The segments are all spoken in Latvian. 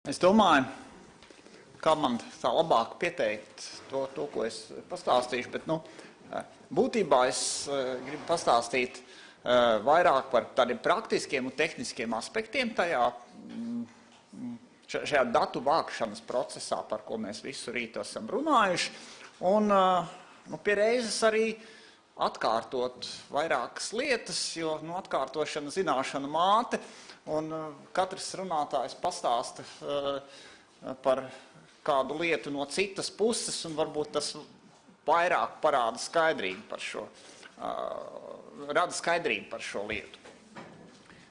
Es domāju, kā man tā labāk pieteikt to, ko es pastāstīšu, bet būtībā es gribu pastāstīt vairāk par tādiem praktiskiem un tehniskiem aspektiem šajā datu vākšanas procesā, par ko mēs visu rītu esam runājuši, un pie reizes arī atkārtot vairākas lietas, jo atkārtošana zināšana māte, un katrs runātājs pastāsta par kādu lietu no citas puses, un varbūt tas vairāk parāda skaidrību par šo, rada skaidrību par šo lietu.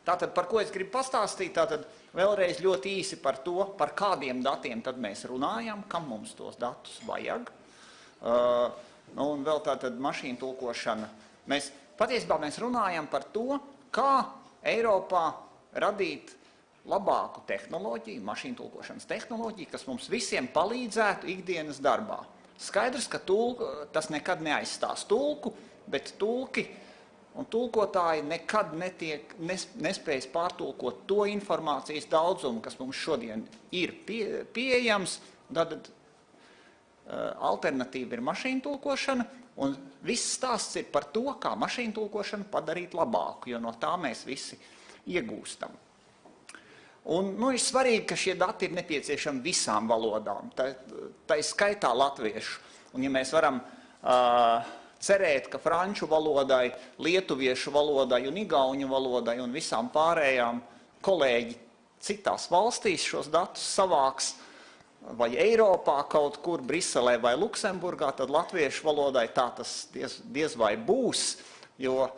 Tātad, par ko es gribu pastāstīt, tātad vēlreiz ļoti īsi par to, par kādiem datiem tad mēs runājam, kam mums tos datus vajag. Un vēl tātad mašīnu tulkošana. Patiesībā mēs runājam par to, kā Eiropā radīt labāku tehnoloģiju, mašīnu tulkošanas tehnoloģiju, kas mums visiem palīdzētu ikdienas darbā. Skaidrs, ka tas nekad neaizstās tulku, bet tulki un tulkotāji nekad nespējas pārtulkot to informācijas daudzumu, kas mums šodien ir pieejams. Tad alternatīva ir mašīnu tulkošana, un viss stāsts ir par to, kā mašīnu tulkošanu padarīt labāku, jo no tā mēs visi iegūstam. Un ir svarīgi, ka šie dati ir nepieciešami visām valodām, tā skaitā latviešu. Un ja mēs varam cerēt, ka franču valodai, lietuviešu valodai un igauņu valodai un visām pārējām kolēģi citās valstīs šos datus savāks, vai Eiropā kaut kur, Briselē vai Luksemburgā, tad latviešu valodai tā tas diez vai būs, jo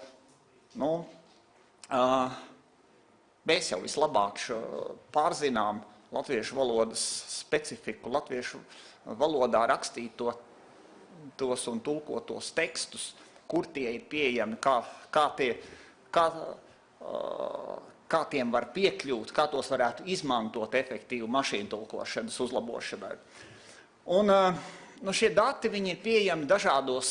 mēs jau vislabāk pārzinām latviešu valodas specifiku, latviešu valodā rakstītos un tulkotos tekstus, kur tie ir pieejami, kā tiem var piekļūt, kā tos varētu izmantot efektīvu mašīnu tulkošanas uzlabošanai. Un šie dati viņi ir pieejami dažādos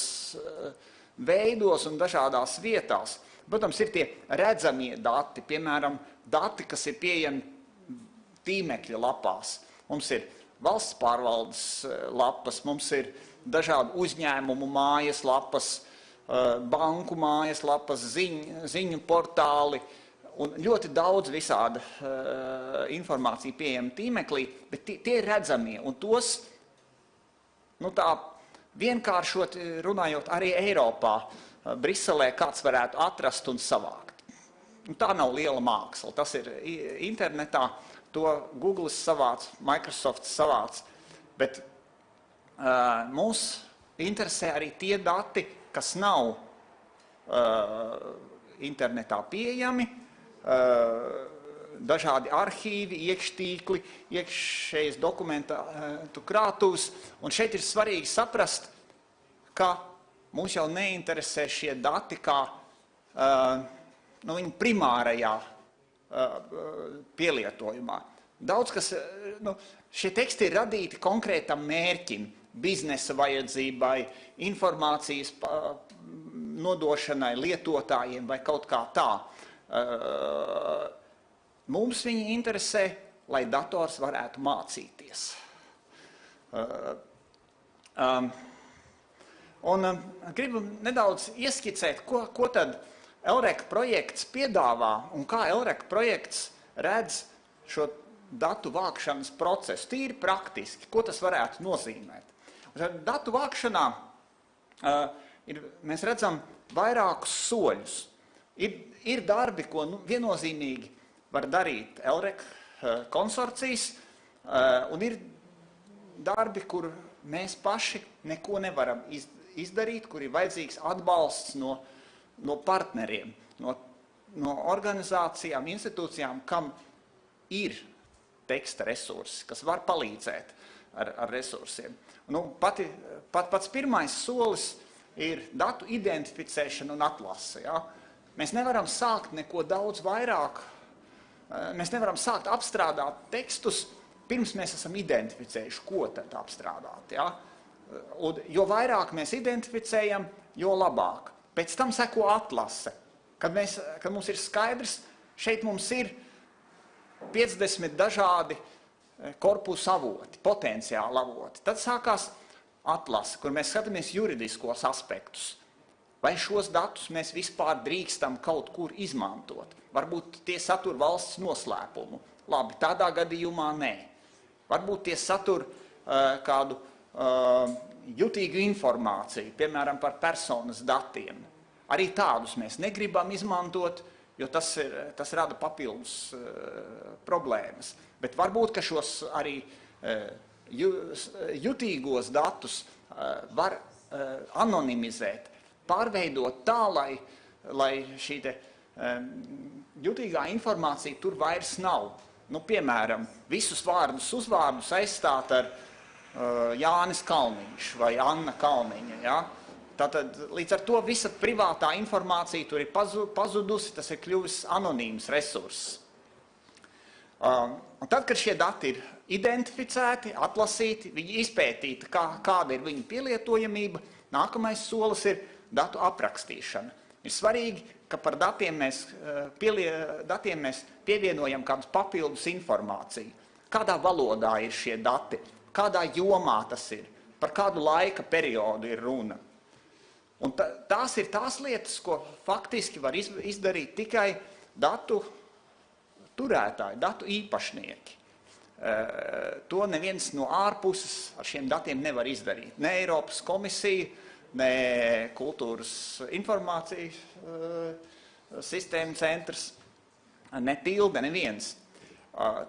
veidos un dažādās vietās. Protams, ir tie redzamie dati, piemēram, dati, kas ir pieejami tīmekļa lapās. Mums ir valsts pārvaldes lapas, mums ir dažādi uzņēmumu mājas lapas, banku mājas lapas, ziņu portāli un ļoti daudz visāda informācija pieejama tīmeklī, bet tie ir redzamie, un tos, tā vienkāršot runājot arī Eiropā, Briselē kāds varētu atrast un savākt. Tā nav liela māksla, tas ir internetā, to Google savāc, Microsoft savāc, bet mūs interesē arī tie dati, kas nav internetā pieejami, dažādi arhīvi, iekštīkli, iekšējas dokumentu krātuvs, un šeit ir svarīgi saprast, ka mūs jau neinteresē šie dati kā viņa primārajā pielietojumā. Daudz kas, šie teksti ir radīti konkrētam mērķim, biznesa vajadzībai, informācijas nodošanai lietotājiem vai kaut kā tā. Mums viņi interesē, lai dators varētu mācīties. Un gribu nedaudz ieskicēt, ko tad LREC projekts piedāvā un kā LREC projekts redz šo datu vākšanas procesu. Tīri praktiski, ko tas varētu nozīmēt. Datu vākšanā mēs redzam vairākus soļus. Ir darbi, ko viennozīmīgi var darīt LREC konsorcijas, un ir darbi, kur mēs paši neko nevaram izdarīt, kur ir vajadzīgs atbalsts no partneriem, no organizācijām, institūcijām, kam ir teksta resursi, kas var palīdzēt ar resursiem. Pats pirmais solis ir datu identificēšana un atlase. Ja? Mēs nevaram sākt neko daudz vairāk, mēs nevaram sākt apstrādāt tekstus, pirms mēs esam identificējuši, ko tad apstrādāt. Ja? Un jo vairāk mēs identificējam, jo labāk. Pēc tam seko atlase. Kad mums ir skaidrs, šeit mums ir 50 dažādi korpusu avoti, potenciāli avoti. Tad sākās atlase, kur mēs skatāmies juridiskos aspektus. Vai šos datus mēs vispār drīkstam kaut kur izmantot? Varbūt tie satur valsts noslēpumu. Labi, tādā gadījumā nē. Varbūt tie satur kādu jutīgu informāciju, piemēram, par personas datiem. Arī tādus mēs negribam izmantot, jo tas rada papildus problēmas. Bet varbūt, ka šos arī jutīgos datus var anonimizēt, pārveidot tā, lai šī jutīgā informācija tur vairs nav. Nu, piemēram, visus vārdus, uzvārdus aizstāt ar Jānis Kalniņš vai Anna Kalniņa. Ja? Tātad līdz ar to visa privātā informācija tur ir pazudusi, tas ir kļuvis anonīms resurss. Un tad, kad šie dati ir identificēti, atlasīti, viņi izpētīti, kāda ir viņu pielietojamība, nākamais solis ir datu aprakstīšana. Ir svarīgi, ka par datiem mēs pievienojam kādus papildus informāciju. Kādā valodā ir šie dati, kādā jomā tas ir, par kādu laika periodu ir runa. Un tās ir tās lietas, ko faktiski var izdarīt tikai datu turētāji, datu īpašnieki. To neviens no ārpuses ar šiem datiem nevar izdarīt. Ne Eiropas komisija, ne kultūras informācijas sistēma centrs, ne tilde, neviens.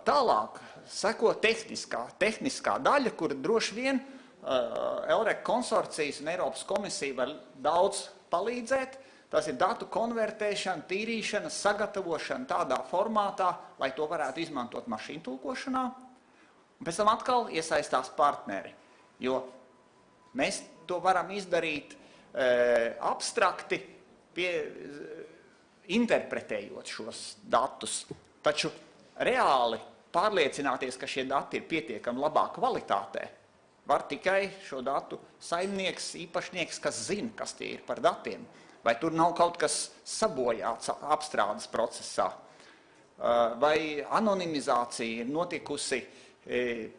Tālāk seko tehniskā daļa, kur droši vien ELREC konsorcijas un Eiropas komisija var daudz palīdzēt. Tas ir datu konvertēšana, tīrīšana, sagatavošana tādā formātā, lai to varētu izmantot mašīnu tulkošanā. Un pēc tam atkal iesaistās partneri, jo mēs to varam izdarīt abstrakti, interpretējot šos datus. Taču reāli pārliecināties, ka šie dati ir pietiekami labā kvalitātē, var tikai šo datu saimnieks, īpašnieks, kas zina, kas tie ir par datiem. Vai tur nav kaut kas sabojāts apstrādes procesā, vai anonimizācija ir notikusi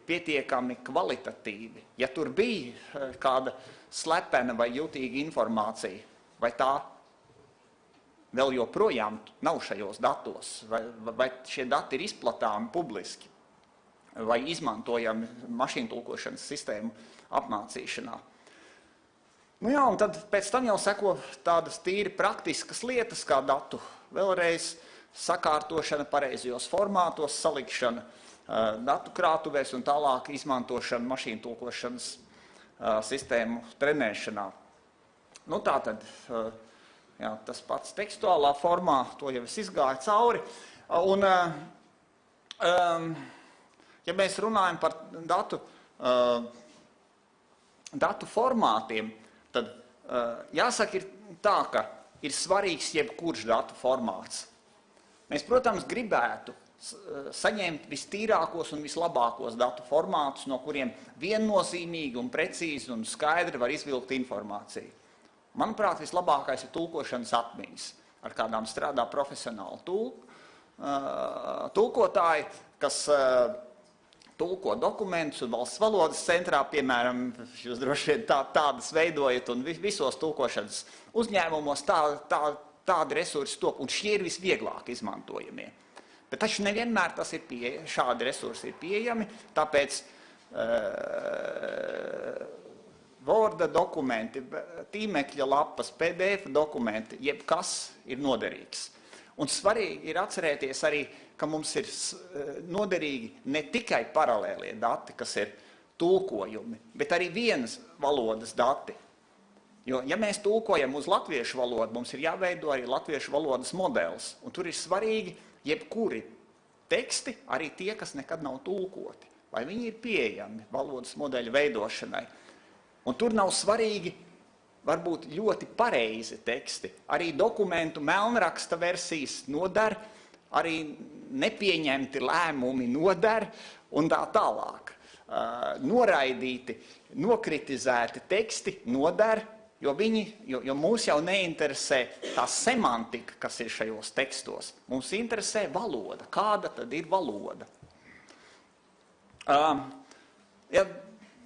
pietiekami kvalitatīvi. Ja tur bija kāda slepena vai jutīga informācija, vai tā vēl joprojām nav šajos datos, vai šie dati ir izplatāmi publiski, vai izmantojami mašīntulkošanas sistēmu apmācīšanā. Nu jā, un tad pēc tam jau seko tādas tīri praktiskas lietas, kā datu vēlreiz sakārtošana pareizajos formātos, salikšana datu krātuvēs un tālāk izmantošana mašīntulkošanas sistēmu trenēšanā. Nu tā tad, jā, tas pats tekstuālā formā, to jau es izgāju cauri. Un, ja mēs runājam par datu formātiem, tad jāsaka ir tā, ka ir svarīgs jebkurš datu formāts. Mēs, protams, gribētu saņemt vistīrākos un vislabākos datu formātus, no kuriem viennozīmīgi un precīzi un skaidri var izvilkt informāciju. Manuprāt, vislabākais ir tulkošanas atmiņas, ar kādām strādā profesionāli tulkotāji, kas tulko dokumentus un valsts valodas centrā, piemēram, jūs droši vien tādas veidojat un visos tulkošanas uzņēmumos tādi resursi top, un šie ir visvieglāk izmantojamie. Bet taču nevienmēr šādi resursi ir pieejami, tāpēc Worda dokumenti, tīmekļa lapas, PDF dokumenti, jebkas ir noderīgs. Un svarīgi ir atcerēties arī, ka mums ir noderīgi ne tikai paralēlie dati, kas ir tulkojumi, bet arī vienas valodas dati. Jo, ja mēs tulkojam uz latviešu valodu, mums ir jāveido arī latviešu valodas modelis. Un tur ir svarīgi jebkuri teksti, arī tie, kas nekad nav tulkoti, vai viņi ir pieejami valodas modeļu veidošanai. Un tur nav svarīgi varbūt ļoti pareizi teksti. Arī dokumentu melnraksta versijas noder, arī nepieņemti lēmumi noder un tā tālāk. Noraidīti, nokritizēti teksti noder, jo mūs jau neinteresē tā semantika, kas ir šajos tekstos. Mums interesē valoda. Kāda tad ir valoda? Ja,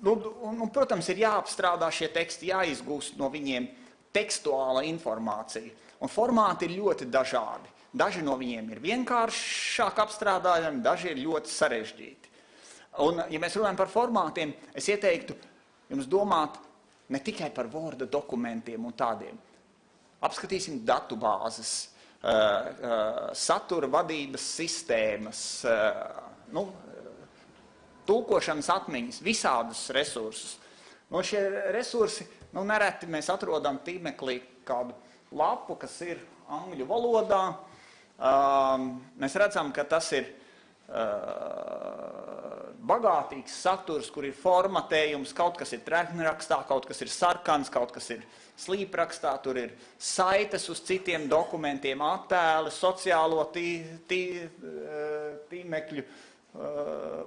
protams, ir jāapstrādā šie teksti, jāizgūst no viņiem tekstuāla informācija. Un formāti ir ļoti dažādi. Daži no viņiem ir vienkāršāk apstrādājami, daži ir ļoti sarežģīti. Un, ja mēs runājam par formātiem, es ieteiktu jums domāt ne tikai par Word dokumentiem un tādiem. Apskatīsim datubāzes, satura vadības sistēmas, tulkošanas atmiņas, visādus resursus. Šie resursi, nereti mēs atrodam tīmeklī kādu lapu, kas ir angļu valodā. Mēs redzam, ka tas ir bagātīgs saturs, kur ir formatējums, kaut kas ir treknrakstā, kaut kas ir sarkans, kaut kas ir slīprakstā, tur ir saites uz citiem dokumentiem, attēli, sociālo tīmekļu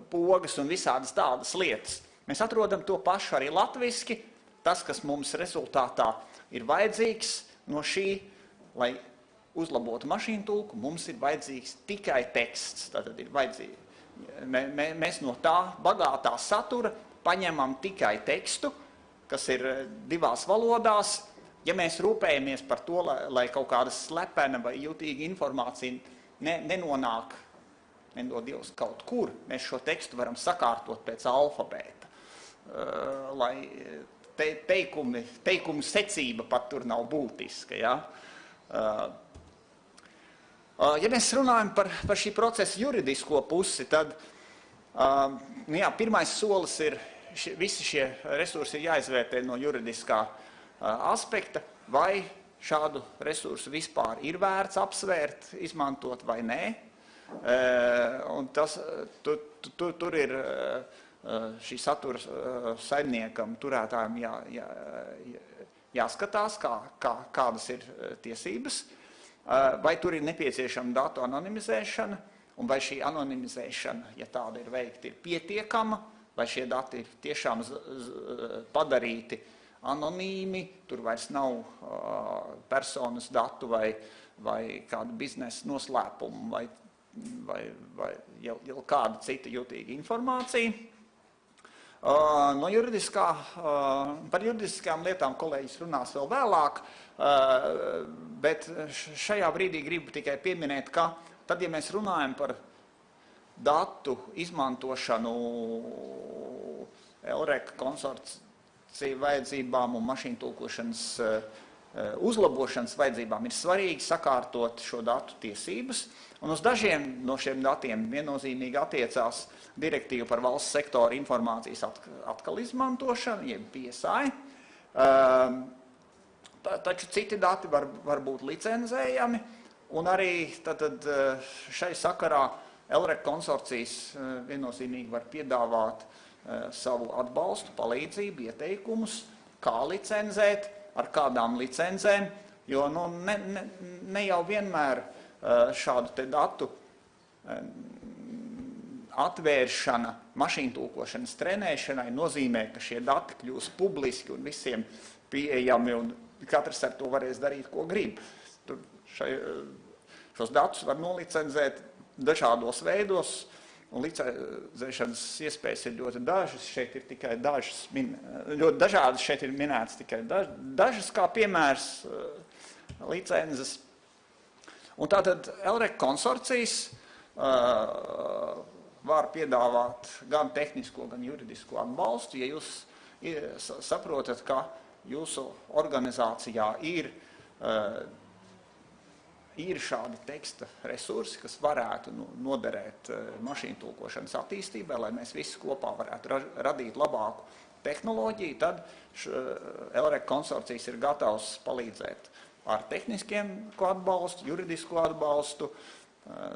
pogas un visādas tādas lietas. Mēs atrodam to pašu arī latviski. Tas, kas mums rezultātā ir vajadzīgs no šī, lai uzlabotu mašīnu tulku, mums ir vajadzīgs tikai teksts. Tātad ir vajadzīgi. Mēs no tā bagātā satura paņemam tikai tekstu, kas ir divās valodās. Ja mēs rūpējamies par to, lai kaut kāda slepena vai jutīga informācija nenonāk, nedod Dievs, kaut kur, mēs šo tekstu varam sakārtot pēc alfabēta, lai teikumu secība pat tur nav būtiska. Ja? Ja mēs runājam par šī procesa juridisko pusi, tad pirmais solis ir, visi šie resursi ir jāizvērtē no juridiskā aspekta, vai šādu resursu vispār ir vērts apsvērt, izmantot vai nē. Un tur ir šī satura saimniekam, turētājiem jāskatās, kādas ir tiesības, vai tur ir nepieciešama datu anonimizēšana, un vai šī anonimizēšana, ja tāda ir veikta, ir pietiekama, vai šie dati ir tiešām padarīti anonīmi, tur vairs nav personas datu vai kādu biznesa noslēpumu, vai jau kāda cita jutīga informācija. Par juridiskām lietām kolēģis runās vēl vēlāk, bet šajā brīdī gribu tikai pieminēt, ka tad, ja mēs runājam par datu izmantošanu LREC konsorcija vajadzībām un mašīnu tulkošanas uzlabošanas vajadzībām, ir svarīgi sakārtot šo datu tiesības. Un uz dažiem no šiem datiem viennozīmīgi attiecās direktīva par valsts sektora informācijas atkal izmantošanu, jeb PSI. Taču citi dati var būt licenzējami, un arī šai sakarā LREC konsorcijas viennozīmīgi var piedāvāt savu atbalstu, palīdzību, ieteikumus, kā licenzēt, ar kādām licencēm, jo ne jau vienmēr šādu te datu atvēršana mašīnu tulkošanas trenēšanai nozīmē, ka šie dati kļūs publiski un visiem pieejami, un katrs ar to varēs darīt, ko grib. Šos datus var nolicenzēt dažādos veidos, un licencēšanas iespējas ir ļoti dažas. Šeit ir tikai dažas, ļoti dažādas, šeit ir minētas tikai dažas kā piemērs licenzes. Un tātad LREC konsorcijas var piedāvāt gan tehnisko, gan juridisko atbalstu, ja jūs saprotat, ka jūsu organizācijā ir šādi teksta resursi, kas varētu noderēt mašīnu tulkošanas attīstībai, lai mēs visi kopā varētu radīt labāku tehnoloģiju, tad LREC konsorcijas ir gatavs palīdzēt ar tehniskiem atbalstu, juridisku atbalstu,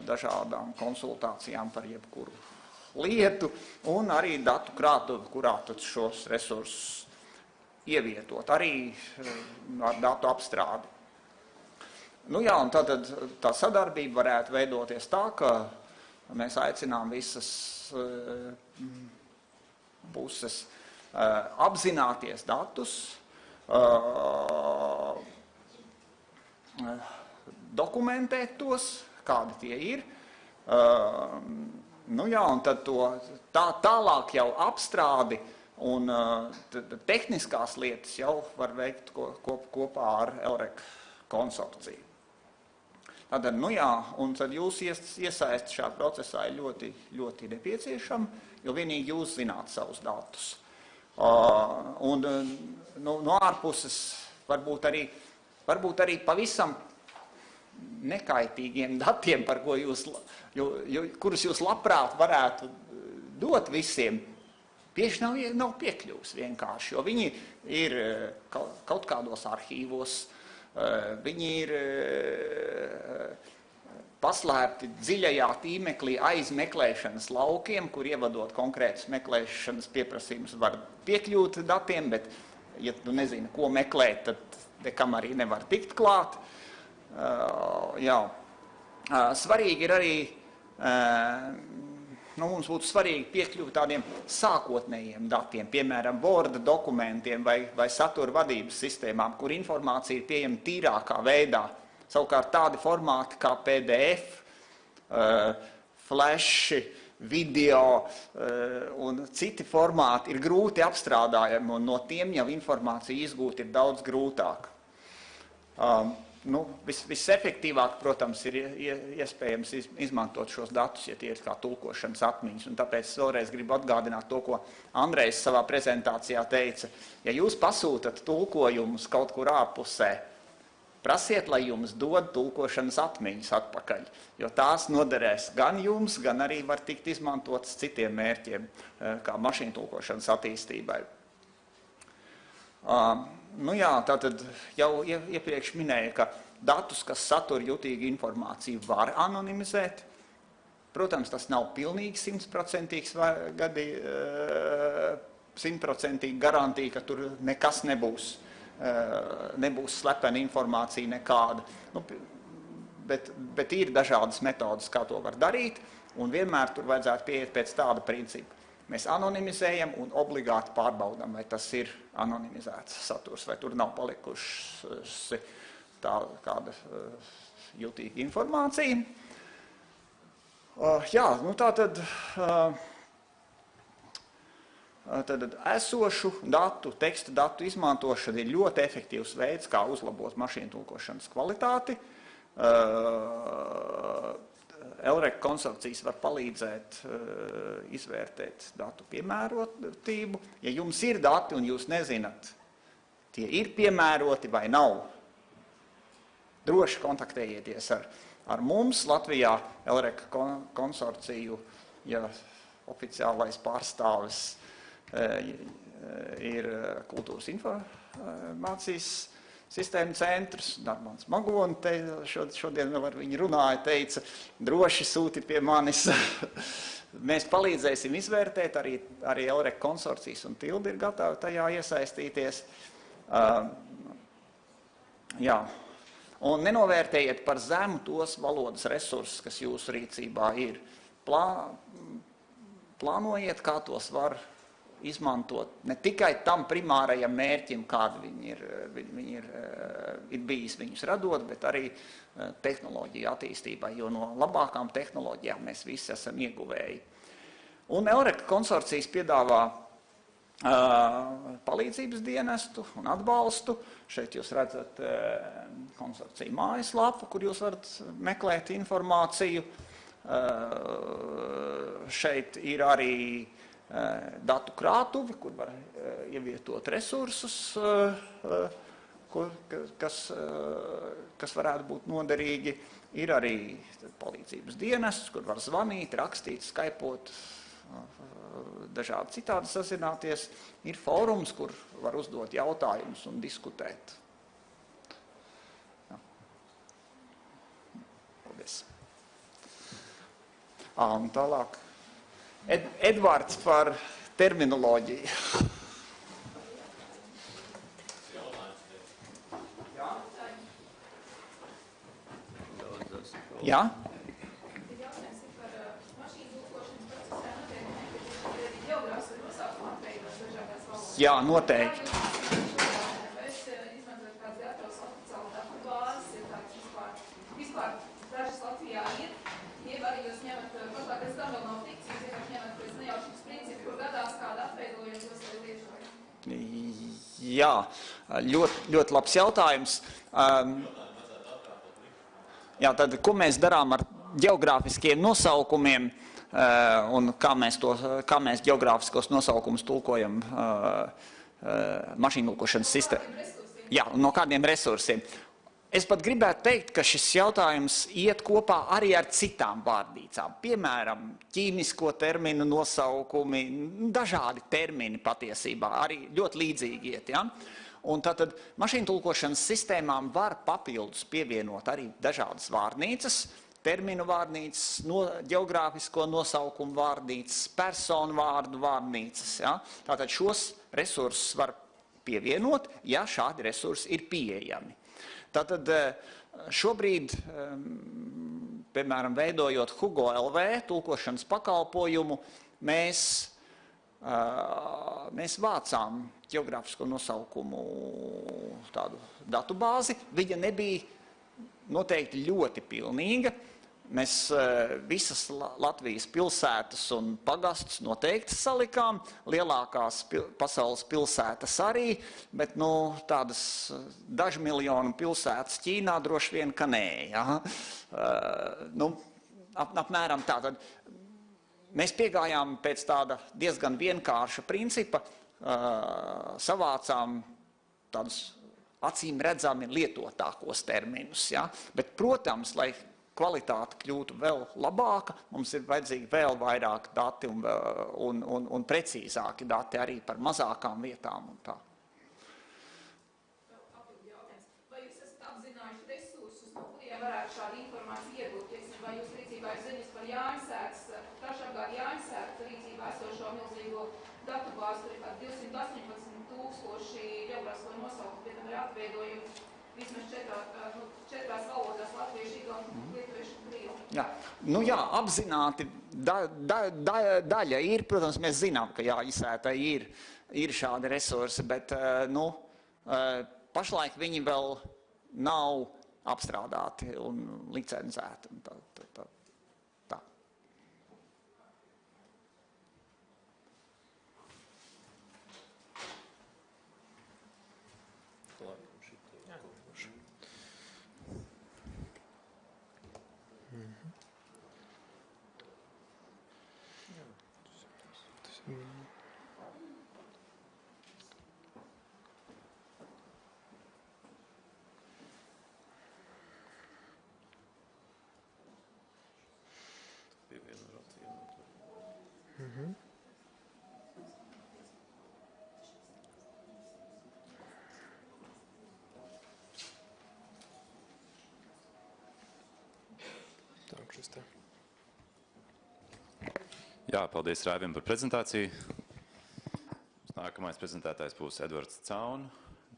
dažādām konsultācijām par jebkuru lietu un arī datu krātuvi, kurā tad šos resursus ievietot, arī ar datu apstrādi. Jā, un tad tā sadarbība varētu veidoties tā, ka mēs aicinām visas puses apzināties datus, dokumentēt tos, kādi tie ir, Nu jā, un tad tālāk jau apstrādi un tehniskās lietas jau var veikt kopā ar Elrek konsorciju. Tātad, nu jā, un tad jūs iesaisti šā procesā ir ļoti, ļoti nepieciešama, jo vienīgi jūs zināt savus datus. Un no ārpuses varbūt arī pavisam nekaitīgiem datiem, par ko kurus jūs labprāt varētu dot visiem, bieži nav piekļuvs vienkārši, jo viņi ir kaut kādos arhīvos, viņi ir paslēpti dziļajā tīmeklī aiz meklēšanas laukiem, kur ievadot konkrētus meklēšanas pieprasījumus var piekļūt datiem, bet, ja tu nezini, ko meklēt, tad nekam arī nevar tikt klāt. Svarīgi ir arī, mums būtu svarīgi piekļūt tādiem sākotnējiem datiem, piemēram, Word dokumentiem vai satura vadības sistēmām, kur informācija ir pieejama tīrākā veidā. Savukārt tādi formāti kā PDF, flashi, video un citi formāti ir grūti apstrādājami, un no tiem jau informācija izgūt ir daudz grūtāk. Visefektīvāk, protams, ir iespējams izmantot šos datus, ja tie ir kā tulkošanas atmiņas, un tāpēc es vēlreiz gribu atgādināt to, ko Andrejs savā prezentācijā teica. Ja jūs pasūtat tulkojumus kaut kur ārpusē, prasiet, lai jums dod tulkošanas atmiņas atpakaļ, jo tās noderēs gan jums, gan arī var tikt izmantotas citiem mērķiem, kā mašīnu tulkošanas attīstībai. Tātad jau iepriekš minēju, ka datus, kas satur jutīgu informāciju, var anonimizēt. Protams, tas nav pilnīgi 100% garantija, ka tur nekas nebūs slepena informācija nekāda. Bet ir dažādas metodas, kā to var darīt, un vienmēr tur vajadzētu pieiet pēc tāda principa. Mēs anonimizējam un obligāti pārbaudam, vai tas ir anonimizēts saturs, vai tur nav palikuši kāda jutīga informācija. Tātad esošu datu, teksta datu izmantošana ir ļoti efektīvs veids, kā uzlabot mašīnu tulkošanas kvalitāti. Elrek konsorcijas var palīdzēt izvērtēt datu piemērotību. Ja jums ir dati un jūs nezināt, tie ir piemēroti vai nav, droši kontaktējieties ar mums. Latvijā Elrek konsorciju, ja oficiālais pārstāvis ir Kultūras informācijas sistēma centrs, Normans Magoni šodien vēl ar viņu runāja, teica, droši sūti pie manis. Mēs palīdzēsim izvērtēt, arī Elrek konsorcijas un Tilde ir gatavi tajā iesaistīties. Un nenovērtējiet par zemu tos valodas resursus, kas jūsu rīcībā ir. Plānojiet, kā tos var izmantot ne tikai tam primārajam mērķim, kāda viņi ir bijis viņus radot, bet arī tehnoloģiju attīstībai, jo no labākām tehnoloģijām mēs visi esam ieguvēji. Un Elrek konsorcijas piedāvā palīdzības dienestu un atbalstu. Šeit jūs redzat konsorciju mājaslapu, kur jūs varat meklēt informāciju. Šeit ir arī datu krātuve, kur var ievietot resursus, kas varētu būt noderīgi. Ir arī palīdzības dienests, kur var zvanīt, rakstīt, skaipot, dažādi citādi sazināties. Ir fórums, kur var uzdot jautājumus un diskutēt. Paldies. Un tālāk. Edvards par terminoloģiju. Jā? Jā, noteikti. Vispār dažas Latvijā ir, arī jūs ņemat, kaut kā pēc tam vēl nav tik Jā, ļoti labs jautājums. Jā, tad, ko mēs darām ar ģeogrāfiskiem nosaukumiem un kā mēs ģeogrāfiskos nosaukumus tulkojam mašīntulkošanas sistēmā? Jā, no kādiem resursiem? Es pat gribētu teikt, ka šis jautājums iet kopā arī ar citām vārdnīcām. Piemēram, ķīmisko terminu nosaukumi, dažādi termini patiesībā, arī ļoti līdzīgi iet. Ja? Un tātad mašīntulkošanas sistēmām var papildus pievienot arī dažādas vārdnīcas, terminu vārdnīcas, ģeogrāfisko nosaukumu vārdnīcas, personu vārdu vārdnīcas. Ja? Tātad šos resursus var pievienot, ja šādi resursi ir pieejami. Tātad šobrīd, piemēram, veidojot Hugo LV tulkošanas pakalpojumu, mēs vācām ģeogrāfisko nosaukumu tādu datubāzi. Viņa nebija noteikti ļoti pilnīga. Mēs visas Latvijas pilsētas un pagastus noteikti salikām, lielākās pasaules pilsētas arī, bet tādas dažmiljonu pilsētas Ķīnā droši vien, ka nē. Ja? Apmēram tā. Tad mēs piegājām pēc tāda diezgan vienkārša principa, savācām tādus acīm redzami lietotākos terminus. Ja? Bet, protams, lai kvalitāte kļūtu vēl labāka, mums ir vajadzīgi vēl vairāk dati un precīzāki dati arī par mazākām vietām un tā. Vai jūs esat apzinājuši resursus, no kuriem varētu šādu informāciju iegūt? Vai jūs rīcībā ir ziņas par Jāņsētas, Trašapgāda Jāņsētas rīcībā esošo milzīgo datubāzi, tur ir kā 218,000 ģeogrāfisko nosaukumu, pie tam ir atveidojumi vismaz četrās valodās, latviešu, igauņu, lietuviešu un krievu. Jā, apzināti daļa ir, protams, mēs zinām, ka Jāņsētai ir šādi resursi, bet pašlaik viņi vēl nav apstrādāti un licencēti. Tā. Jā, paldies Raivim par prezentāciju. Nākamais prezentētājs būs Edvards Caun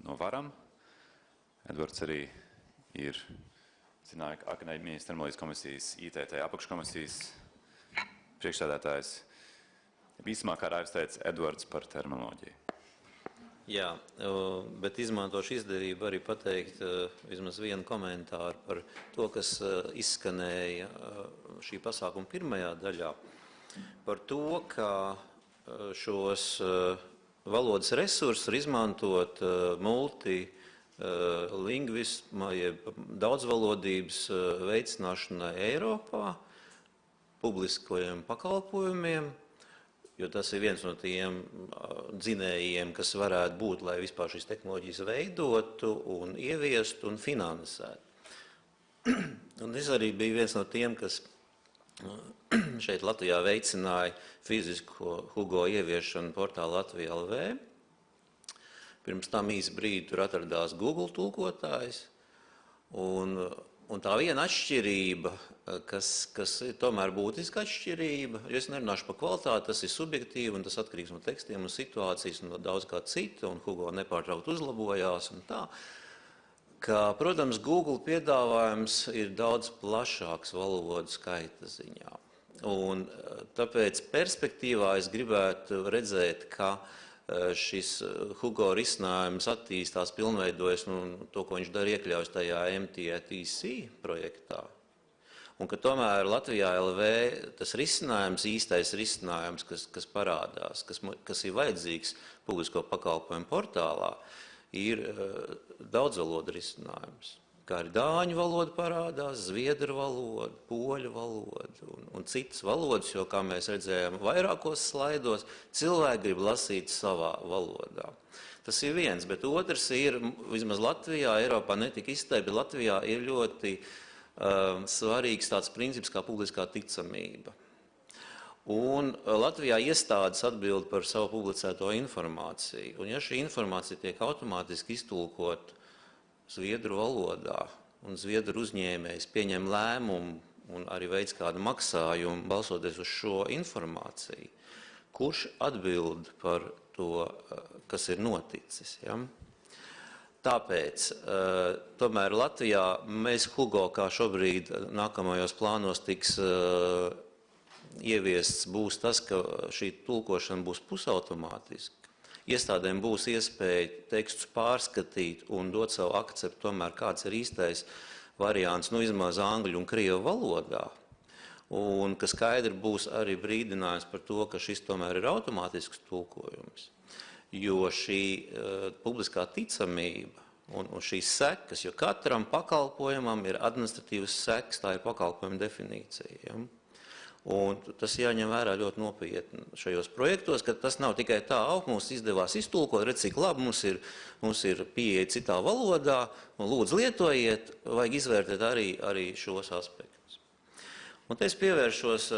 no Varam. Edvards arī ir Akadēmijas termoloģijas komisijas ITT apakškomisijas priekšsēdētājs. Īsumā, kā Raivs teica, Edvards par terminoloģiju. Jā, bet izmantošu izdevību arī pateikt vismaz vienu komentāru par to, kas izskanēja šī pasākuma pirmajā daļā. Par to, ka šos valodas resursus var izmantot multilingvisma, jeb daudzvalodības veicināšanai Eiropā, publiskajiem pakalpojumiem, jo tas ir viens no tiem dzinējiem, kas varētu būt, lai vispār šīs tehnoloģijas veidotu un ieviestu un finansētu. Un es arī biju viens no tiem, kas šeit Latvijā veicināja fizisko Hugo ieviešanu portāla Latvija LV. Pirms tam īsi brīdi tur atradās Google tulkotājs. Un tā viena atšķirība, kas ir tomēr būtiska atšķirība, jo es nerunāšu par kvalitāti, tas ir subjektīvi un tas atkarīgs no tekstiem un situācijas un no daudz kā cita, un Hugo nepārtraukt uzlabojās un tā. Ka, protams, Google piedāvājums ir daudz plašāks valodu skaita ziņā. Un tāpēc perspektīvā es gribētu redzēt, ka šis Hugo risinājums attīstās, pilnveidojas, to, ko viņš dara, iekļaujas tajā MTTC projektā. Un ka tomēr Latvijā LV tas risinājums, īstais risinājums, kas parādās, kas ir vajadzīgs publisko pakalpojumu portālā, ir daudzvalodu risinājums. Kā arī dāņu valoda parādās, zviedru valoda, poļu valoda un citas valodas, jo, kā mēs redzējām vairākos slaidos, cilvēki grib lasīt savā valodā. Tas ir viens, bet otrs ir, vismaz Latvijā, Eiropā netika izteikti, bet Latvijā ir ļoti svarīgs tāds princips kā publiskā ticamība. Un Latvijā iestādes atbild par savu publicēto informāciju. Un ja šī informācija tiek automātiski iztulkot zviedru valodā, un zviedru uzņēmējs pieņem lēmumu un arī veids kādu maksājumu balsoties uz šo informāciju, kurš atbild par to, kas ir noticis. Ja? Tāpēc, tomēr Latvijā mēs Hugo, kā šobrīd nākamajos plānos tiks ieviests, būs tas, ka šī tulkošana būs pusautomātiska. Iestādēm būs iespēja tekstus pārskatīt un dot savu akceptu, tomēr kāds ir īstais variants, vismaz angļu un krievu valodā. Un ka skaidri būs arī brīdinājums par to, ka šis tomēr ir automātisks tulkojums. Jo šī publiskā ticamība un šīs sekas, jo katram pakalpojumam ir administratīvas sekas, tā ir pakalpojuma definīcija. Ja? Un tas jāņem vērā ļoti nopietni šajos projektos, ka tas nav tikai tā, mums izdevās iztulkot, redz, cik labi mums ir pieeja citā valodā, un lūdzu lietojiet, vajag izvērtēt arī šos aspektus. Un te es pievēršos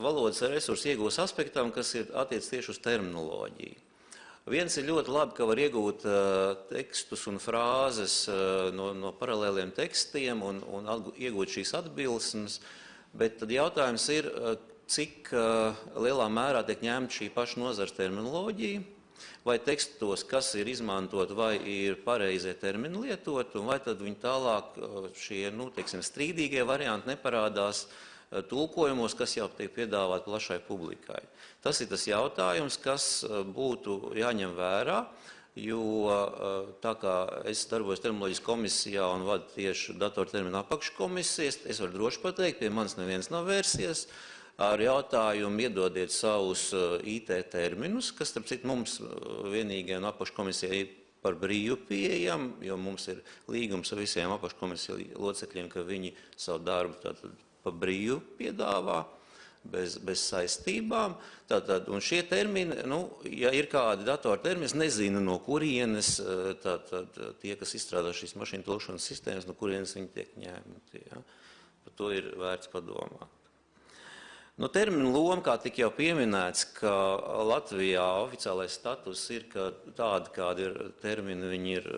valodas resursu iegūs aspektam, kas ir attiec tieši uz terminoloģiju. Viens ir ļoti labi, ka var iegūt tekstus un frāzes no paralēliem tekstiem un iegūt šīs atbilsmes. Bet tad jautājums ir, cik lielā mērā tiek ņemta šī paša nozars terminoloģija, vai tekstos, kas ir izmantot, vai ir pareizie termini lietot, un vai tad viņi tālāk šie, strīdīgie varianti neparādās tulkojumos, kas jau tiek piedāvāt plašai publikai. Tas ir tas jautājums, kas būtu jāņem vērā, jo tā kā es darbojos terminoloģijas komisijā un vadu tieši datorterminu apakškomisijas, es varu droši pateikt, pie manis neviens nav vērsies ar jautājumu iedodiet savus IT terminus, kas, starp citu, mums vienīgajai un apakškomisijai par brīvu pieejam, jo mums ir līgums ar visiem apakškomisiju locekļiem, ka viņi savu darbu tātad pa brīvu piedāvā. Bez saistībām. Tātad, un šie termini, ja ir kādi datortermini, es nezinu, no kurienes tie, kas izstrādā šīs mašīnu tulkošanas sistēmas, no kurienes viņi tiek ņemti. Ja? Par to ir vērts padomāt. Terminu loma, kā tik jau pieminēts, ka Latvijā oficiālais status ir, ka tādi, kādi ir termini, viņi ir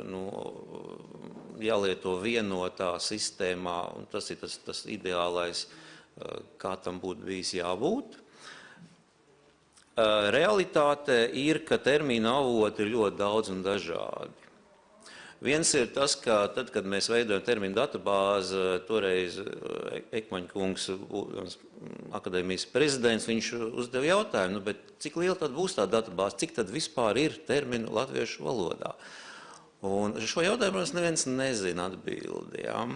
jālieto vienotā sistēmā, un tas ir tas ideālais, kā tam būtu bijis jābūt. Realitāte ir, ka terminu avoti ir ļoti daudz un dažādi. Viens ir tas, ka tad, kad mēs veidojam terminu datubāzi, toreiz Ekmaņa kungs, akadēmijas prezidents, viņš uzdeva jautājumu, bet cik liela tad būs tā datubāze, cik tad vispār ir terminu latviešu valodā? Un šo jautājumu, protams, neviens nezina atbildi. Ja?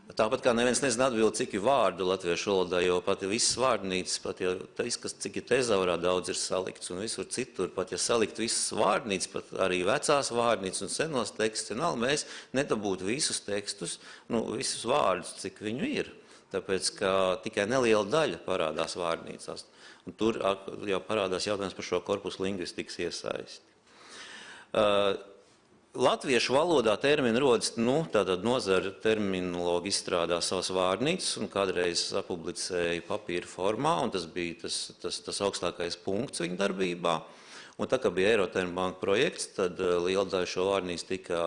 Tāpat kā neviens nezina atbildi, cik ir vārdu latviešu valodā, jo pat ja visas vārdnīcas, pat ja cik ir tezaurā daudz ir salikts un visur citur, pat ja salikt visas vārdnīcas, pat arī vecās vārdnīcas un senos tekstus, mēs nedabūtu visus tekstus, visus vārdus, cik viņu ir. Tāpēc, ka tikai neliela daļa parādās vārdnīcās. Un tur jau parādās jautājums par šo korpusu lingvistikas iesaisti. Latviešu valodā termini rodas, tātad nozara terminologi izstrādā savas vārdnīcas un kādreiz sapublicēja papīra formā, un tas bija tas augstākais punkts viņa darbībā. Un tā kā bija Eirotermbanka projekts, tad liela daļa šo vārdnīcu tika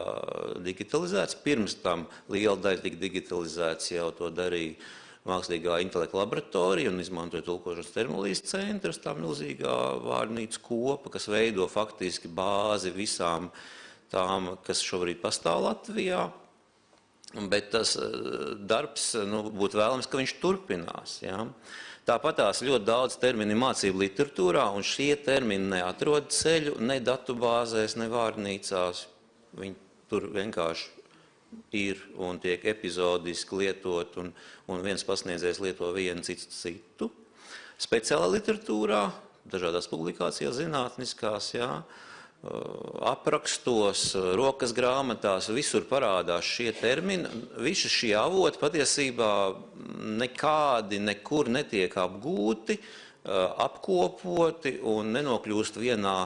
digitalizēts. Pirms tam liela daļa tika digitalizēts, jau to darīja Mākslīgā intelekta laboratorija un izmantoja tulkošanas terminoloģijas centrs, tā milzīgā vārdnīcu kopa, kas veido faktiski bāzi visām tām, kas šobrīd pastāv Latvijā, bet tas darbs būtu vēlams, ka viņš turpinās. Ja? Tāpat tās ļoti daudz termini mācību literatūrā, un šie termini neatrod ceļu ne datubāzēs, ne vārdnīcās. Viņi tur vienkārši ir un tiek epizodiski lietot, un viens pasniedzējs lieto vienu citu. Speciālā literatūrā, dažādās publikācijās zinātniskās, jā, aprakstos, rokas grāmatās, visur parādās šie termini. Visi šie avoti patiesībā nekādi nekur netiek apgūti, apkopoti un nenokļūst vienā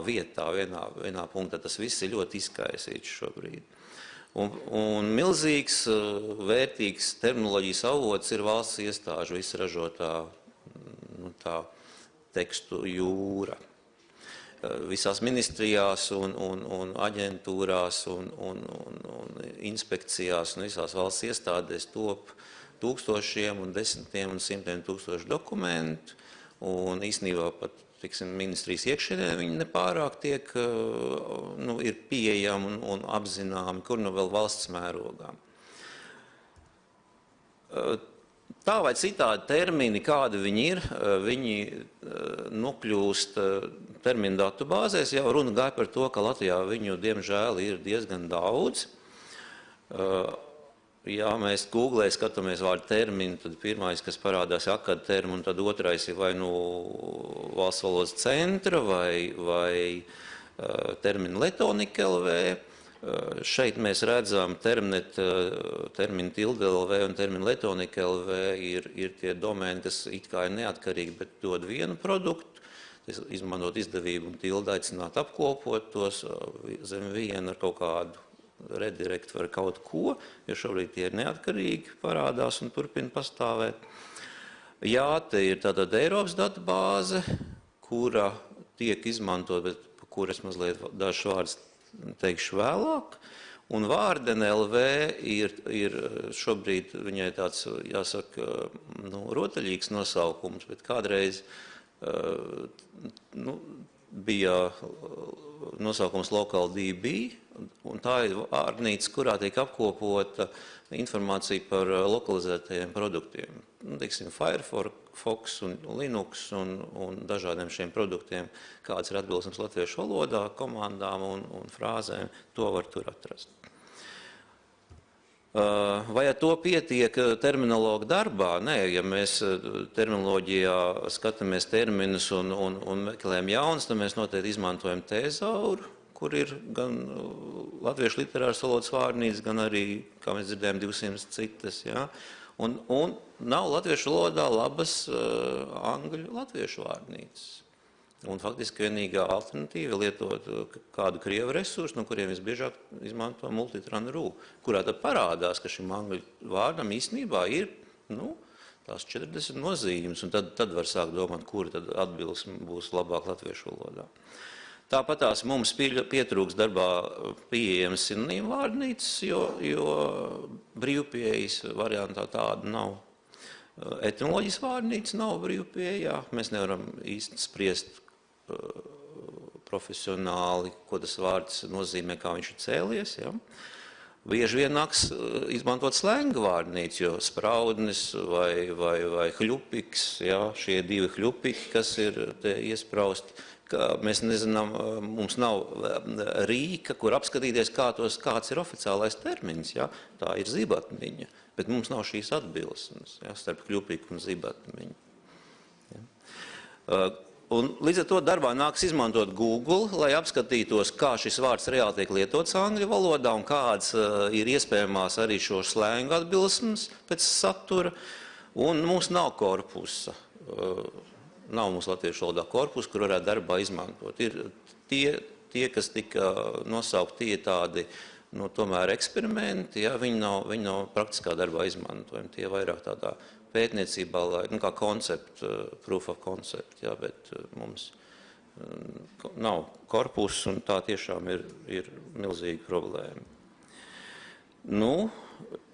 vietā, vienā punktā. Tas viss ir ļoti izkaisīts šobrīd. Un milzīgs, vērtīgs terminoloģijas avots ir valsts iestāžu visražotā tekstu jūra. Visās ministrijās un aģentūrās un inspekcijās un visās valsts iestādēs top tūkstošiem un desmitiem un simtiem tūkstošu dokumentu, un īstenībā pat, ministrijas iekšienē viņi nepārāk ir pieejami un apzināmi, kur vēl valsts mērogām. Tā vai citādi termini, kādi viņi ir, viņi nokļūst terminu datubāzēs. Jau runa gāja par to, ka Latvijā viņu, diemžēl, ir diezgan daudz. Ja mēs Googlē skatāmies vārdu terminu, tad pirmais, kas parādās, ir akadtermi, un tad otrais ir vai Valsts valodas centra vai terminu Letonika LV. Šeit mēs redzam terminu tilde LV un terminu Letonika LV ir tie domēni, kas it kā ir neatkarīgi, bet dod vienu produktu. Izmantot izdevību un tildi aicināt apkopot tos zem vienu ar kaut kādu redirektu vai kaut ko, jo šobrīd tie ir neatkarīgi, parādās un turpina pastāvēt. Jā, te ir tātad Eiropas datubāze, kura tiek izmantot, bet par kuras mazliet dažs vārds teikšu vēlāk, un Vārden LV ir šobrīd viņai tāds, jāsaka, rotaļīgs nosaukums, bet kādreiz bija nosaukums LocalDB, un tā ir vārnīca, kurā tiek apkopota informācija par lokalizētajiem produktiem. Firefox un Linux un dažādiem šiem produktiem, kāds ir atbilstams latviešu valodā, komandām un frāzēm, to var tur atrast. Vai ar to pietiek terminologa darbā? Nē, ja mēs terminoloģijā skatāmies terminus un meklējam jaunas, tad mēs noteikti izmantojam tezauru, kur ir gan latviešu literāras valodas vārnīca, gan arī, kā mēs dzirdējām, 200 citas. Ja? Un nav latviešu valodā labas angļu latviešu vārnīcas. Un faktiski vienīgā alternatīva lietot kādu krievu resursu, no kuriem visbiežāk izmanto multitran.ru, kurā tad parādās, ka šim angļu vārdam īstenībā ir tās 40 nozīmes, un tad var sākt domāt, kura tad atbilsme būs labāk latviešu valodā. Tāpat mums pietrūks darbā pieejams sinonīmu vārnīcas, jo brīvpieejas variantā tāda nav. Etimoloģijas vārnīca nav brīvpieejā. Mēs nevaram īsti spriest profesionāli, ko tas vārds nozīmē, kā viņš ir cēlies. Ja? Bieži vien nāks izmantot slenga vārnīcu, jo spraudnis vai hļupiks, ja? Šie divi hļupiki, kas ir iesprausti, mēs nezinām, mums nav rīka, kur apskatīties, kāds ir oficiālais termins. Ja? Tā ir zibatmiņa, bet mums nav šīs atbilsmes, ja? Starp hļupiku un zibatmiņu. Ja? Un līdz ar to darbā nāks izmantot Google, lai apskatītos, kā šis vārds reāli tiek lietots angļu valodā un kādas ir iespējamās arī šo slēngu atbilsmes pēc satura. Un mums nav korpusa. Nav mums latviešu valodā korpusa, kur varētu darbā izmantot. Ir tie kas tika nosaukti, tie tādi tomēr eksperimenti, ja, viņi nav praktiskā darbā izmantojami. Tie vairāk tādā pētniecībā, kā koncept, proof of concept, ja, bet mums nav korpus, un tā tiešām ir milzīga problēma.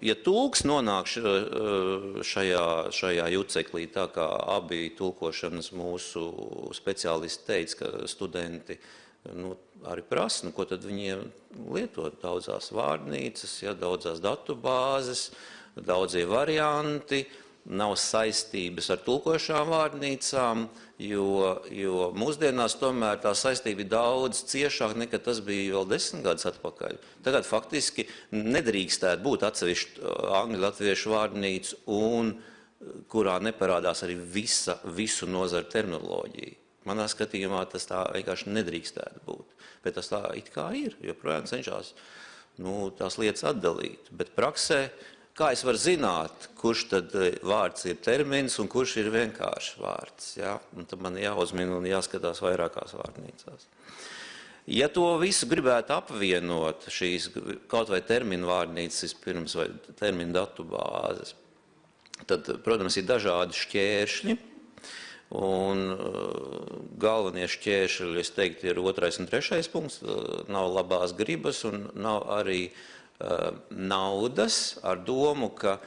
Ja tulks nonāk šajā juceklī, tā kā abi tulkošanas mūsu speciālisti teica, ka studenti arī prasa, ko tad viņiem lietot daudzās vārnīcas, ja, daudzās datubāzes, daudzie varianti, nav saistības ar tulkošām vārnīcām, jo mūsdienās tomēr tā saistība ir daudz ciešāka nekā tas bija vēl 10 gadus atpakaļ. Tagad faktiski nedrīkstētu būt atsevišķa angļu latviešu vārnīca, un kurā neparādās arī visu nozaru terminoloģiju. Manā skatījumā tas tā vienkārši nedrīkstētu būt, bet tas tā it kā ir, joprojām cenšas tās lietas atdalīt. Bet praksē, kā es varu zināt, kurš tad vārds ir termins un kurš ir vienkārši vārds? Ja? Un tad man jāuzmina un jāskatās vairākās vārnīcās. Ja to visu gribētu apvienot, šīs kaut vai terminu vārnīcas vispirms vai terminu datu bāzes, tad, protams, ir dažādi šķēršļi. Un galvenie šķēršļi, es teiktu, ir 2. un 3. punkts. Nav labās gribas un nav arī naudas ar domu, ka,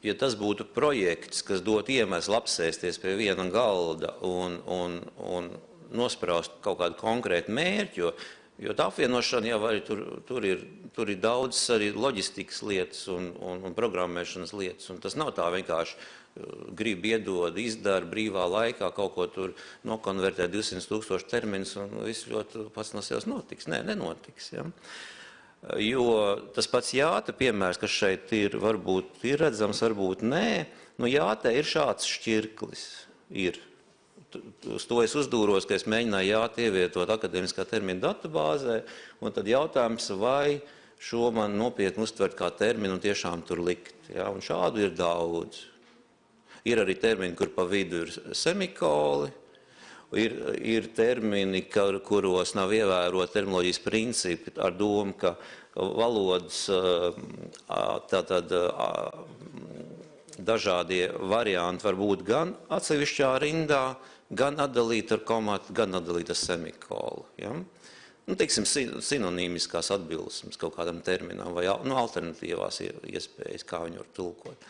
ja tas būtu projekts, kas dot iemeslu apsēsties pie viena galda un nospraust kaut kādu konkrētu mērķi, jo tā apvienošana jau arī tur ir daudz arī loģistikas lietas un programmēšanas lietas, un tas nav tā vienkārši grib iedod, izdara brīvā laikā, kaut ko tur nokonvertē 200,000 terminus un viss ļoti pats no sevis notiks. Nē, nenotiks. Ja? Jo tas pats jāta piemērs, kas šeit ir, varbūt ir redzams, varbūt nē. Jāta ir šāds šķirklis. Ir. Uz to es uzdūros, ka es mēģināju jāta ievietot akadēmiskā termina datubāzē, un tad jautājums, vai šo man nopietni uztvert kā terminu un tiešām tur likt. Ja? Un šādu ir daudz. Ir arī termini, kur pa vidu ir semikoli, ir termini, kuros nav ievērot terminoloģijas principi ar domu, ka valodas dažādie varianti var būt gan atsevišķā rindā, gan atdalīt ar komatu, gan atdalīt ar semikolu. Ja? Teiksim, sinonīmiskās atbilsmes kaut kādam terminam vai alternatīvās iespējas, kā viņu var tulkot.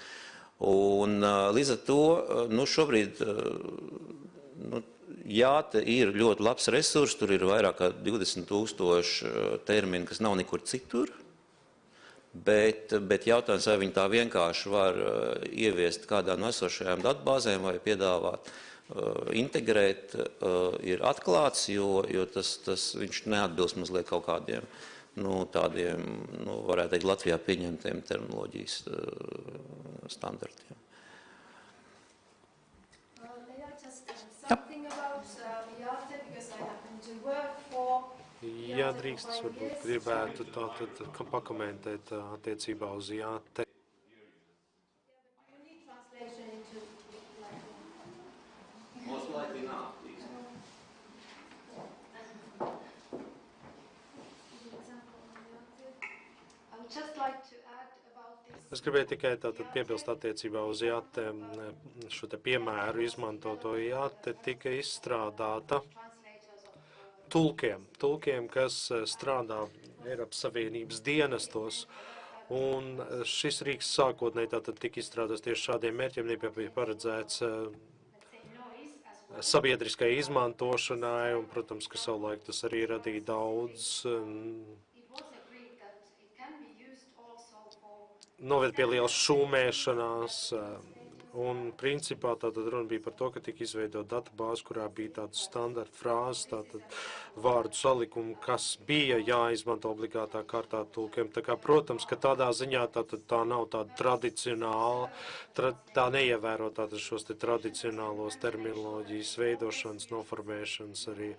Un līdz ar to šobrīd jāta ir ļoti labs resurs, tur ir vairāk kā 20,000 termini, kas nav nekur citur, bet jautājums, vai viņi tā vienkārši var ieviest kādā no esošajām datubāzēm vai piedāvāt, integrēt, ir atklāts, jo viņš neatbilst mazliet kaut kādiem tādiem, varētu teikt, Latvijā pieņemtiem terminoloģijas standartiem. Ja drīkst, varbūt gribētu tātad pakomentēt attiecībā uz jāte. Es gribēju tikai tātad piebilst attiecībā uz jāte, šo te piemēru izmantoto jāte tika izstrādāta tulkiem, kas strādā Eiropas Savienības dienestos, un šis rīks sākotnēji tātad tika izstrādāts tieši šādiem mērķiem, nebija paredzēts sabiedriskai izmantošanai, un, protams, ka savulaik tas arī radīja daudz noved pie lielas šūmēšanās, un principā tātad runa bija par to, ka tika izveidot datubāzi, kurā bija tāda standarta frāze, tātad vārdu salikumu, kas bija jāizmanto obligātā kārtā tulkiem. Tā kā, protams, ka tādā ziņā tātad tā nav tāda tradicionāla, tā neievēro tātad šos te tradicionālos terminoloģijas veidošanas, noformēšanas arī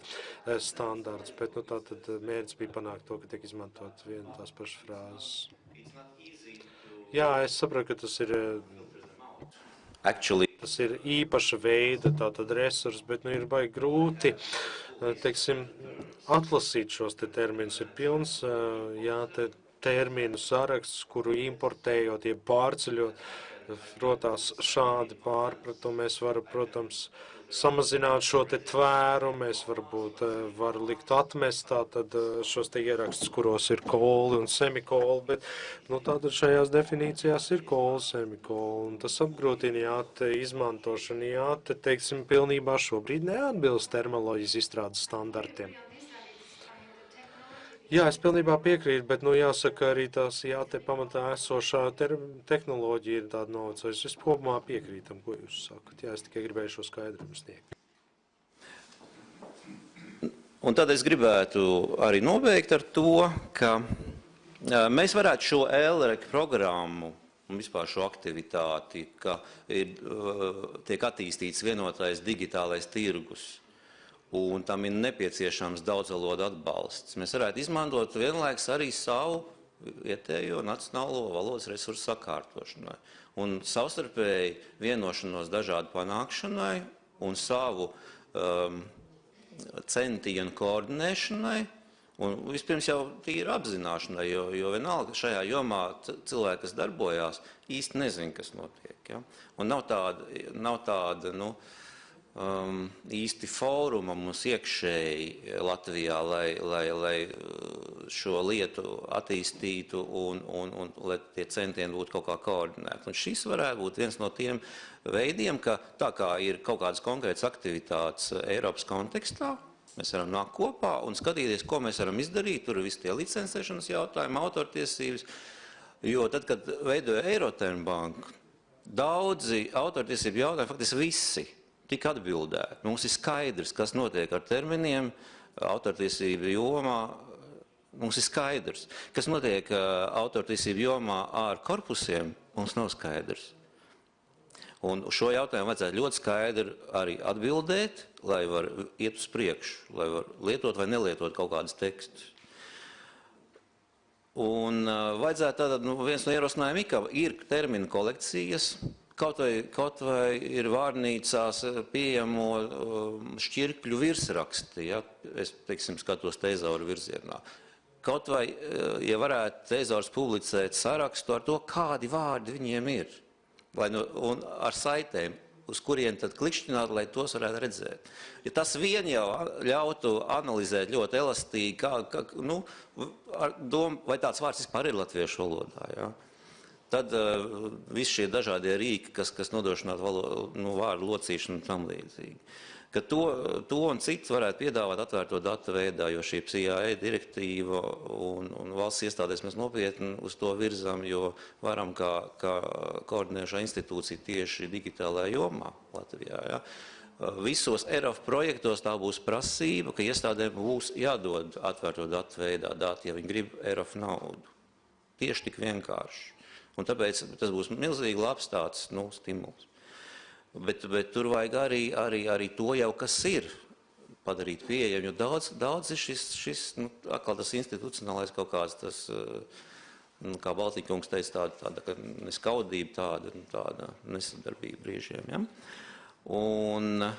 standarts, bet tātad mērķis bija panākt to, ka tiek izmantot viena tās pašas frāzes. Jā, es saprotu, ka tas ir īpaša veida tātad resurs, bet ir baigi grūti, teiksim, atlasīt šos te terminus. Ir pilns, terminu saraksts, kuru importējot, jeb pārceļot, rotās šādi pārpratumi. Mēs varam, protams, samazināt šo te tvēru, mēs varbūt varam likt atmest tātad šos te ierakstus, kuros ir koli un semikoli, bet tātad šajās definīcijās ir koli, semikoli, un tas apgrūtina jāte izmantošanu. Jāte, teiksim, pilnībā šobrīd neatbilst terminoloģijas izstrādes standartiem. Jā, es pilnībā piekrītu, bet, jāsaka, arī tās te pamatā esošā tehnoloģija ir tāda novecojusi. Es kopumā piekrītam, ko jūs sakat. Jā, es tikai gribēju šo skaidrumu sniegt. Un tad es gribētu arī nobeigt ar to, ka mēs varētu šo ELREK programmu un vispār šo aktivitāti, ka tiek attīstīts vienotais digitālais tirgus, un tam ir nepieciešams daudzvalodu atbalsts. Mēs varētu izmantot vienlaikus arī savu vietējo nacionālo valodas resursu sakārtošanai un savstarpēji vienošanos dažādu panākšanai un savu centienu koordinēšanai un vispirms jau tīri apzināšanai, jo vienalga šajā jomā cilvēki, kas darbojās, īsti nezin, kas notiek. Ja? Un nav tāda īsti fóruma mums iekšēji Latvijā, lai šo lietu attīstītu un lai tie centieni būtu kaut kā koordinēti. Un šis varētu būt viens no tiem veidiem, ka tā kā ir kaut kādas konkrētas aktivitātes Eiropas kontekstā, mēs varam nākt kopā un skatīties, ko mēs varam izdarīt. Tur ir visi tie licencēšanas jautājumi, autortiesības, jo tad, kad veidoja Eiroternbanku, daudzi autortiesību jautājumi, faktiski visi, tika atbildēti. Mums ir skaidrs, kas notiek ar terminiem, autortiesību jomā, mums ir skaidrs. Kas notiek autortiesību jomā ar korpusiem, mums nav skaidrs. Un šo jautājumu vajadzētu ļoti skaidri arī atbildēt, lai var iet uz priekšu, lai var lietot vai nelietot kaut kādus tekstus. Un vajadzētu tātad, viens no ierosinājumiem, ka ir terminu kolekcijas, kaut vai ir vārnīcās pieejamo šķirkļu virsraksti, ja es, teiksim, skatos Tezaura virzienā. Kaut vai, ja varētu Tezaurs publicēt sarakstu ar to, kādi vārdi viņiem ir, un ar saitēm, uz kuriem tad klikšķināt, lai tos varētu redzēt. Ja tas vien jau ļautu analizēt ļoti elastīgi, vai tāds vārds vispār ir latviešu valodā, ja? Tad visi šie dažādie rīki, kas nodrošinātu vārdu locīšanu un tam līdzīgi. Ka to un citu varētu piedāvāt atvērto datu veidā, jo šī CIA direktīva un valsts iestādēs mēs nopietni uz to virzām, jo varam kā koordinējošā institūcija tieši digitālajā jomā Latvijā. Ja? Visos ERAF projektos tā būs prasība, ka iestādēm būs jādod atvērto datu veidā dati, ja viņi grib ERAF naudu. Tieši tik vienkārši. Un tāpēc tas būs milzīgi labs tāds stimuls. Bet tur vajag arī to jau, kas ir, padarīt pieejami, jo daudz ir šis atkal tas institucionālais kaut kāds, tas, kā Baltīkungs teica, tāda neskaudība, tāda nesadarbība brīžiem. Ja? Un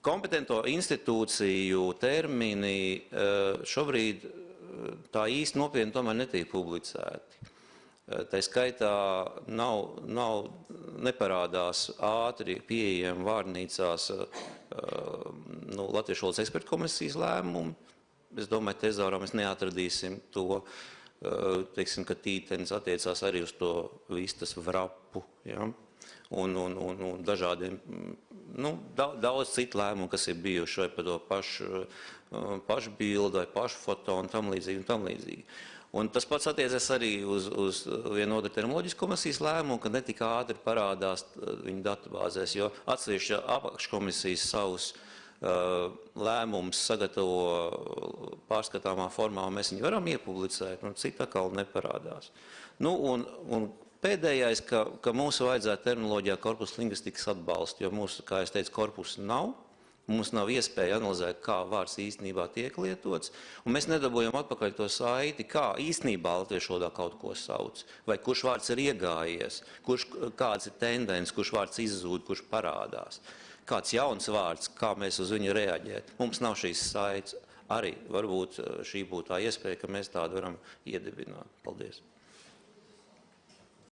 kompetento institūciju termini šobrīd tā īsti nopietni tomēr netiek publicēti. Tā skaitā neparādās ātri pieejami vārnīcās Latviešu valodas ekspertu komisijas lēmumu. Es domāju, Tezaurā mēs neatradīsim to, teiksim, ka tītenis attiecās arī uz to vistas vrapu, ja? un dažādiem, daudz citu lēmumu, kas ir bijuši vai par to pašu bildu vai pašu foto un tam līdzīgi. Un tas pats attiecas arī uz vienotru terminoloģisku komisijas lēmumu, ka netik ātri parādās viņu datubāzēs, jo atsevišķi apakškomisijas savus lēmumus sagatavo pārskatāmā formā, un mēs viņu varam iepublicēt, un cita atkal neparādās. Un pēdējais, ka mūsu vajadzētu terminoloģijā korpus lingvistikas atbalstu, jo mūsu, kā es teicu, korpusu nav. Mums nav iespēja analizēt, kā vārds īstenībā tiek lietots, un mēs nedabūjam atpakaļ to saiti, kā īstenībā latviešu valodā kaut ko sauc, vai kurš vārds ir iegājies, kāds ir tendences, kurš vārds izzūd, kurš parādās, kāds jauns vārds, kā mēs uz viņu reaģēt. Mums nav šīs saites. Arī varbūt šī būtu tā iespēja, ka mēs tādu varam iedibināt. Paldies.